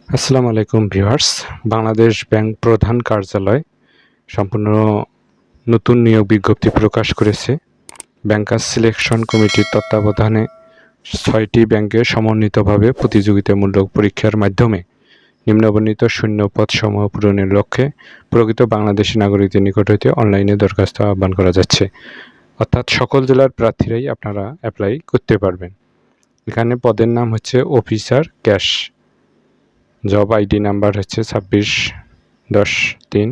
আসসালামু আলাইকুম viewers. Bangladesh bank প্রধান কার্যালয় সম্পূর্ণ নতুন নিয়োগ বিজ্ঞপ্তি প্রকাশ করেছে। ব্যাংকার্স সিলেকশন কমিটির তত্ত্বাবধানে ৬টি ব্যাংকে সমন্বিতভাবে প্রতিযোগিতামূলক পরীক্ষার মাধ্যমে নিম্নবর্ণিত শূন্যপদ সমূহ পূরণের লক্ষ্যে প্রকৃত বাংলাদেশি নাগরিকদের নিকট হতে অনলাইনে দরখাস্ত আহ্বান করা যাচ্ছে। অর্থাৎ সকল জেলার প্রার্থীরাই আপনারা অ্যাপ্লাই করতে পারবেন। এখানে পদের নাম হচ্ছে officer cash. Job ID number হচ্ছে 26-10-3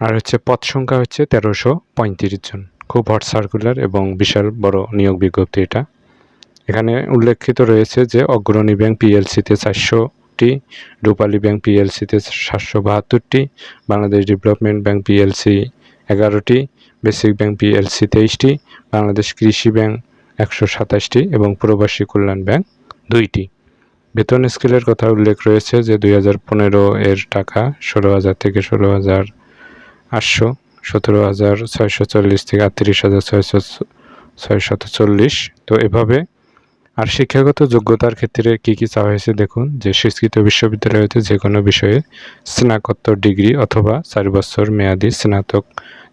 আর হচ্ছে পদ সংখ্যা হচ্ছে 1335 জন। খুব হট সার্কুলার এবং বিশাল বড় নিয়োগ বিজ্ঞপ্তি এটা। এখানে উল্লেখিত রয়েছে যে অগ্রণী ব্যাংক পিএলসিতে 400টি, রূপালী ব্যাংক পিএলসিতে 772টি, বাংলাদেশ ডেভেলপমেন্ট ব্যাংক পিএলসি 11টি, বেসিক ব্যাংক পিএলসি 23টি, বাংলাদেশ কৃষি ব্যাংক 127টি এবং প্রবাসী কল্যাণ ব্যাংক 2টি। বেতন স্কেলের কথা উল্লেখ রয়েছে যে 2015 এর টাকা 16,000 থেকে 16,800, 17,640 থেকে 38,640। তো এভাবে। আর শিক্ষাগত যোগ্যতার ক্ষেত্রে কী চাওয়া হয়েছে দেখুন, যে স্বীকৃত বিশ্ববিদ্যালয় হতে যে কোনো বিষয়ে স্নাতকোত্তর ডিগ্রি অথবা 4 বছর মেয়াদি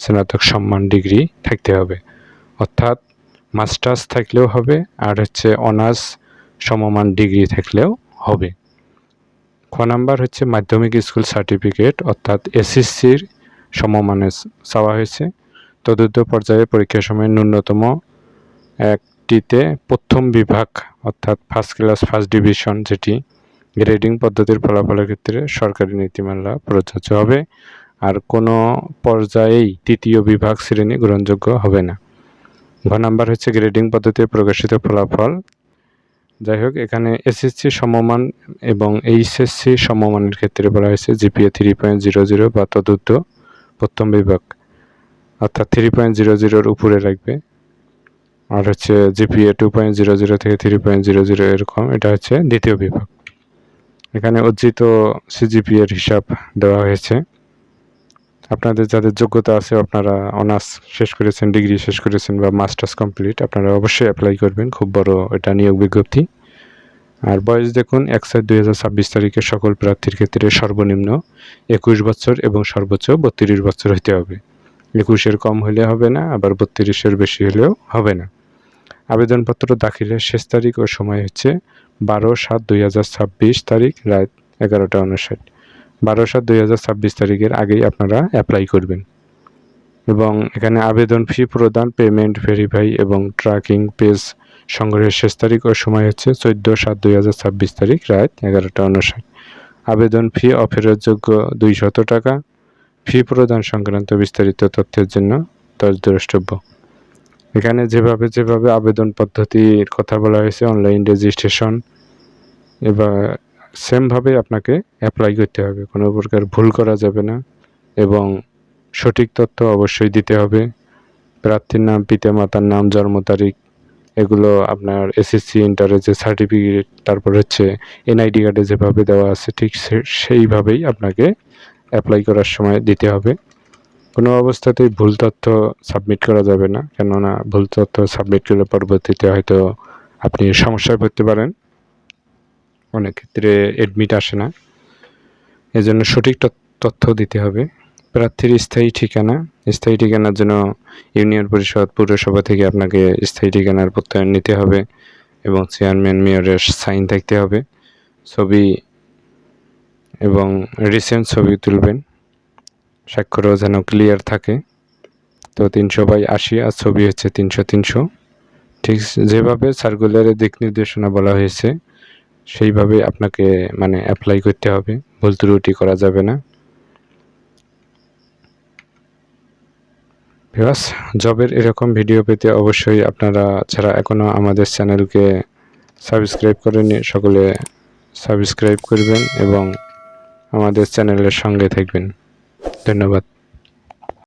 স্নাতক সম্মান ডিগ্রি থাকতে হবে। অর্থাৎ মাস্টার্স থাকলেও হবে, আর হচ্ছে অনার্স সমমান ডিগ্রি থাকলেও হবে। খ নাম্বার হচ্ছে মাধ্যমিক স্কুল সার্টিফিকেট অর্থাৎ এসএসসির সমমানের চাওয়া হয়েছে। চতুর্থ পর্যায়ে পরীক্ষার সময় ন্যূনতম একটিতে প্রথম বিভাগ অর্থাৎ ফার্স্ট ক্লাস ফার্স্ট ডিভিশন, যেটি গ্রেডিং পদ্ধতির ফলাফলের ক্ষেত্রে সরকারি নীতিমালা প্রযোজ্য হবে। আর কোনো পর্যায়েই তৃতীয় বিভাগ শ্রেণী গ্রহণযোগ্য হবে না। ঘ নাম্বার হচ্ছে গ্রেডিং পদ্ধতিতে প্রকাশিত ফলাফল। যাই হোক, এখানে এসএসসি সমমান এবং এইচএসসি সমমানের ক্ষেত্রে বলা হয়েছে জিপিএ 3.00 বা তদুর্ধ্ব প্রথম বিভাগ অর্থাৎ 3.00-এর উপরে রাখবে। আর হচ্ছে জিপিএ 2.00 থেকে 3.00 এরকম, এটা হচ্ছে দ্বিতীয় বিভাগ। এখানে অর্জিত সিজিপিএর হিসাব দেওয়া হয়েছে। আপনাদের যাদের যোগ্যতা আছে, আপনারা অনার্স শেষ করেছেন, ডিগ্রি শেষ করেছেন বা মাস্টার্স কমপ্লিট, আপনারা অবশ্যই অ্যাপ্লাই করবেন। খুব বড় এটা নিয়োগ বিজ্ঞপ্তি। আর বয়স দেখুন, 1/7/2026 তারিখে সকল প্রার্থীর ক্ষেত্রে সর্বনিম্ন 21 বছর এবং সর্বোচ্চ 32 বছর হতে হবে। 21-এর কম হলে হবে না, আবার 32-এর বেশি হলেও হবে না। আবেদনপত্র দাখিলের শেষ তারিখ ও সময় হচ্ছে 12/7/2026 তারিখ রাত 11:59। 12/7/2026 তারিখের আগেই আপনারা অ্যাপ্লাই করবেন। এবং এখানে আবেদন ফি প্রদান, পেমেন্ট ভেরিফাই এবং ট্র্যাকিং পেজ সংগ্রহের শেষ তারিখ ও সময় হচ্ছে 14/7/2026 তারিখ রাত 11:59। আবেদন ফি অফেরতযোগ্য 200 টাকা। ফি প্রদান সংক্রান্ত বিস্তারিত তথ্যের জন্য দ্রষ্টব্য। এখানে যেভাবে আবেদন পদ্ধতির কথা বলা হয়েছে, অনলাইন রেজিস্ট্রেশন, এবার সেমভাবে আপনাকে অ্যাপ্লাই করতে হবে। কোনো প্রকার ভুল করা যাবে না এবং সঠিক তথ্য অবশ্যই দিতে হবে। প্রার্থীর নাম, পিতামাতার নাম, জন্ম তারিখ, এগুলো আপনার এসএসসি ইন্টারের যে সার্টিফিকেট, তারপর হচ্ছে এনআইডি কার্ডে যেভাবে দেওয়া আছে ঠিক সেইভাবেই আপনাকে অ্যাপ্লাই করার সময় দিতে হবে। কোনো অবস্থাতেই ভুল তথ্য সাবমিট করা যাবে না, কেননা ভুল তথ্য সাবমিট করলে পরবর্তীতে হয়তো আপনি সমস্যায় পড়তে পারেন। অনেক ক্ষেত্রে অ্যাডমিট আসে না, এজন্য সঠিক তথ্য দিতে হবে। প্রার্থীর স্থায়ী ঠিকানার জন্য ইউনিয়ন পরিষদ, পৌরসভা থেকে আপনাকে স্থায়ী ঠিকানার প্রত্যয়ন নিতে হবে এবং চেয়ারম্যান, মেয়রের সাইন থাকতে হবে। ছবি এবং রিসেন্ট ছবি তুলবেন, স্বাক্ষরও যেন ক্লিয়ার থাকে। তো 300/80 আর ছবি হচ্ছে 300-300। ঠিক যেভাবে সার্কুলারের দিক নির্দেশনা বলা হয়েছে সেইভাবে আপনাকে অ্যাপ্লাই করতে হবে, ভুল ত্রুটি করা যাবে না। ভিউয়ার্স, জবের এরকম ভিডিও পেতে অবশ্যই আপনারা যারা এখনও আমাদের চ্যানেলকে সাবস্ক্রাইব করেননি, সকলে সাবস্ক্রাইব করবেন এবং আমাদের চ্যানেলের সঙ্গে থাকবেন। ধন্যবাদ।